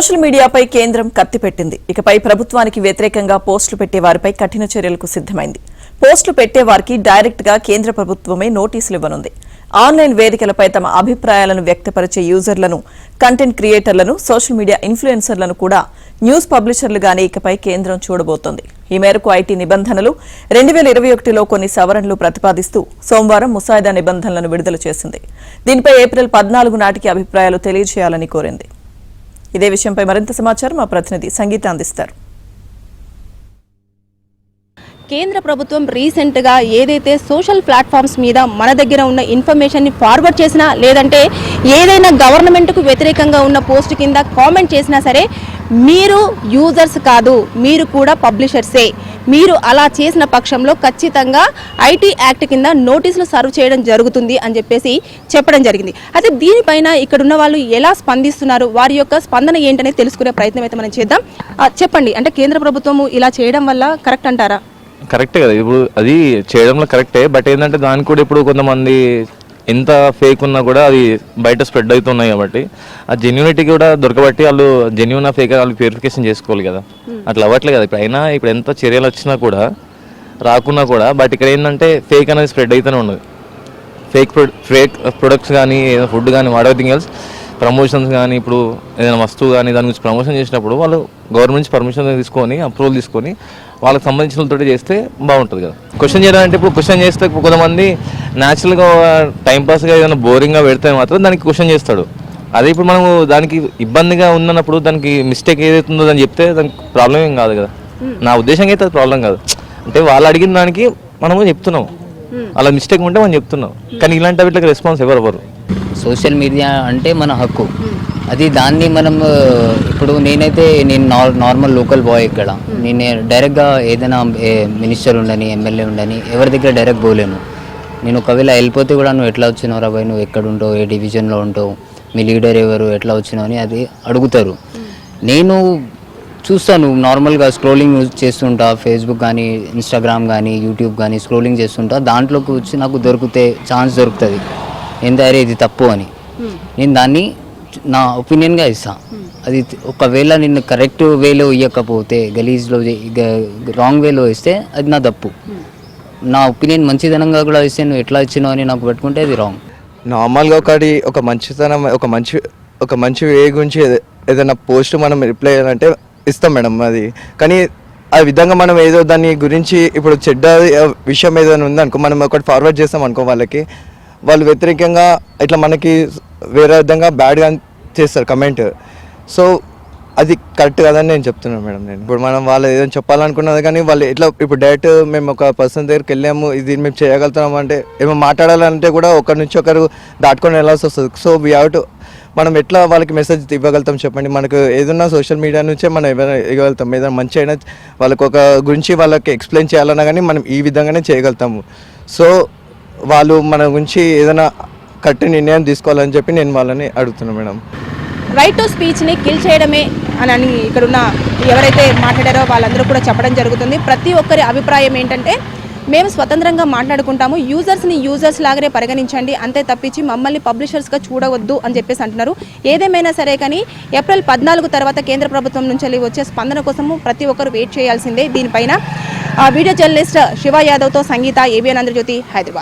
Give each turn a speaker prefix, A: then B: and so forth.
A: Social మీడియాపై కేంద్రం కత్తి పెట్టింది. ఇకపై ప్రభుత్వానికి వ్యతిరేకంగా పోస్టులు పెట్టే వారిపై కఠిన చర్యలకు సిద్ధమైంది. పోస్టులు పెట్టే వారికి డైరెక్ట్ గా కేంద్ర ప్రభుత్వమే నోటీసులు ఇవ్వనుంది. ఆన్లైన్ వేదికలపై తమ అభిప్రాయాలను వ్యక్తపరిచే యూజర్లను, కంటెంట్ క్రియేటర్లను, సోషల్ మీడియా ఇన్ఫ్లుయెన్సర్లను కూడా న్యూస్ పబ్లిషర్లుగానే ఇకపై కేంద్రం చూడబోతోంది. ఈ మేరకు ఐటీ నిబంధనలు 2021లో కొన్ని సవరణలు ప్రతిపాదిస్తూ సోమవారం ముసాయిదా నిబంధనలను విడుదల చేసింది. దీనిపై ఏప్రిల్ 14 నాటికి అభిప్రాయాలు తెలియజేయాలని కోరింది. ఇదే విషయంపై మరింత సమాచారం మా ప్రతినిధి సంగీత అందిస్తారు.
B: కేంద్ర ప్రభుత్వం రీసెంట్గా ఏదైతే సోషల్ ప్లాట్ఫామ్స్ మీద మన దగ్గర ఉన్న ఇన్ఫర్మేషన్ని ఫార్వర్డ్ చేసినా, లేదంటే ఏదైనా గవర్నమెంట్కు వ్యతిరేకంగా ఉన్న పోస్ట్ కింద కామెంట్ చేసినా సరే, మీరు యూజర్స్ కాదు, మీరు కూడా పబ్లిషర్సే, మీరు అలా చేసిన పక్షంలో ఖచ్చితంగా ఐటీ యాక్ట్ కింద నోటీసులు సర్వ్ చేయడం జరుగుతుంది అని చెప్పడం జరిగింది. అయితే దీనిపైన ఇక్కడున్న వాళ్ళు ఎలా స్పందిస్తున్నారు, వారి యొక్క స్పందన ఏంటనేది తెలుసుకునే ప్రయత్నం అయితే మనం చేద్దాం. చెప్పండి, అంటే కేంద్ర ప్రభుత్వము ఇలా చేయడం వల్ల కరెక్ట్ అంటారా?
C: కరెక్టే కదా, ఇప్పుడు అది చేయడంలో కరెక్టే. బట్ ఏంటంటే దానికి కూడా ఇప్పుడు కొంతమంది ఎంత ఫేక్ ఉన్నా కూడా అది బయట స్ప్రెడ్ అవుతున్నాయి కాబట్టి ఆ జెన్యూనిటీ కూడా దొరకబట్టి వాళ్ళు జెన్యూన్ ఫేక్ వాళ్ళు ప్యూరిఫికేషన్ చేసుకోవాలి కదా. అట్లా అవ్వట్లేదు కదా. ఇప్పుడు ఎంత చర్యలు వచ్చినా కూడా రాకున్నా కూడా, బట్ ఇక్కడ ఏంటంటే ఫేక్ అనేది స్ప్రెడ్ అవుతూనే ఉండదు. ఫేక్ ప్రొడక్ట్స్ కానీ, ఫుడ్ కానీ, వాట్ ఎవ్రీథింగ్ ఎల్స్, ప్రమోషన్స్ కానీ, ఇప్పుడు ఏదైనా వస్తువు కానీ దాని గురించి ప్రమోషన్ చేసినప్పుడు వాళ్ళు గవర్నమెంట్ నుంచి పర్మిషన్ తీసుకొని, అప్రూవల్ తీసుకొని వాళ్ళకి సంబంధించినతో చేస్తే బాగుంటుంది కదా. క్వశ్చన్ చేయాలంటే ఇప్పుడు క్వశ్చన్ చేస్తే కొంతమంది న్యాచురల్గా టైంపాస్గా ఏదైనా బోరింగ్గా పెడితే మాత్రం దానికి క్వశ్చన్ చేస్తాడు. అదే ఇప్పుడు మనము దానికి ఇబ్బందిగా ఉన్నప్పుడు దానికి మిస్టేక్ ఏదైతుందో అని చెప్తే దానికి ప్రాబ్లం ఏం కాదు కదా. నా ఉద్దేశంగా అయితే అది ప్రాబ్లం కాదు. అంటే వాళ్ళు అడిగిన దానికి మనము చెప్తున్నాం, అలా మిస్టేక్ ఉంటే మనం చెప్తున్నాం. కానీ ఇలాంటి వీటికి రెస్పాన్స్ ఎవరు?
D: సోషల్ మీడియా అంటే మన హక్కు, అది దాన్ని మనం ఇప్పుడు నేను నార్మల్ లోకల్ బాయ్ ఇక్కడ, నేను డైరెక్ట్గా ఏదైనా మినిస్టర్ ఉండని, ఎమ్మెల్యే ఉండని ఎవరి దగ్గర డైరెక్ట్ పోలేను. నేను ఒకవేళ వెళ్ళిపోతే కూడా నువ్వు ఎట్లా వచ్చినావు రా బాయ్, నువ్వు ఎక్కడ ఉంటావు, ఏ డివిజన్లో ఉంటావు, మీ లీడర్ ఎవరు, ఎట్లా వచ్చినావు అని అది అడుగుతారు. నేను చూస్తాను, నార్మల్గా స్క్రోలింగ్ చేస్తుంటా, ఫేస్బుక్ కానీ, ఇన్స్టాగ్రామ్ కానీ, యూట్యూబ్ కానీ స్క్రోలింగ్ చేస్తుంటా. దాంట్లోకి వచ్చి నాకు ఛాన్స్ దొరుకుతుంది ఏంటంటే ఇది తప్పు అని, నేను దాన్ని నా ఒపీనియన్గా ఇస్తాను. అది ఒకవేళ నిన్ను కరెక్ట్ వేలో ఇవ్వకపోతే, గలీజ్లో రాంగ్ వేలో ఇస్తే అది నా తప్పు. నా ఒపీనియన్ మంచిదనంగా కూడా ఇస్తే నువ్వు ఎట్లా ఇచ్చినావు అని నాకు పెట్టుకుంటే అది రాంగ్.
E: నార్మల్గా ఒక మంచితనం, ఒక మంచి వే గురించి ఏదైనా పోస్ట్ మనం రిప్లై చేయాలంటే ఇస్తాం మేడం అది. కానీ ఆ విధంగా మనం ఏదో దాని గురించి ఇప్పుడు చెడ్డ విషయం ఏదైనా ఉందనుకో, మనం ఒకటి ఫార్వర్డ్ చేస్తాం అనుకో, వాళ్ళు వ్యతిరేకంగా ఇట్లా మనకి వేరే విధంగా బ్యాడ్గా చేస్తారు కమెంట్. సో అది కరెక్ట్ కాదని నేను చెప్తున్నాను మేడం. నేను ఇప్పుడు మనం వాళ్ళు ఏదైనా చెప్పాలనుకున్నది కానీ వాళ్ళు ఇట్లా ఇప్పుడు డైరెక్ట్ మేము ఒక పర్సన్ దగ్గరికి వెళ్ళాము, ఇది మేము చేయగలుగుతాము అంటే, ఏమో మాట్లాడాలంటే కూడా ఒకరి నుంచి ఒకరు దాటుకొని వెళ్ళాల్సి వస్తుంది. సో వీ హ్యావ్ టు, మనం ఎట్లా వాళ్ళకి మెసేజ్ ఇవ్వగలుగుతాం చెప్పండి? మనకు ఏదన్నా సోషల్ మీడియా నుంచే మనం ఇవ్వగలుగుతాం. ఏదైనా మంచి అయినా వాళ్ళకి ఒక గురించి వాళ్ళకి ఎక్స్ప్లెయిన్ చేయాలన్నా కానీ మనం ఈ విధంగానే చేయగలుగుతాము. సో వాళ్ళు మన గురించి ఏదైనా కరెక్ట్ నిర్ణయం తీసుకోవాలని చెప్పి నేను వాళ్ళని అడుగుతున్నాను మేడం.
B: రైట్ టు స్పీచ్ని కిల్ చేయడమే అని ఇక్కడున్న ఎవరైతే మాట్లాడారో వాళ్ళందరూ కూడా చెప్పడం జరుగుతుంది. ప్రతి ఒక్కరి అభిప్రాయం ఏంటంటే, మేము స్వతంత్రంగా మాట్లాడుకుంటాము, యూజర్స్ని యూజర్స్ లాగానే పరిగణించండి, అంతే తప్పించి మమ్మల్ని పబ్లిషర్స్గా చూడవద్దు అని చెప్పేసి అంటున్నారు. ఏదేమైనా సరే కానీ ఏప్రిల్ 14 తర్వాత కేంద్ర ప్రభుత్వం నుంచి వచ్చే స్పందన కోసము ప్రతి ఒక్కరు వెయిట్ చేయాల్సిందే. దీనిపైన వీడియో జర్నలిస్ట్ శివ యాదవ్తో సంగీత, ABN ఆంధ్రజ్యోతి, హైదరాబాద్.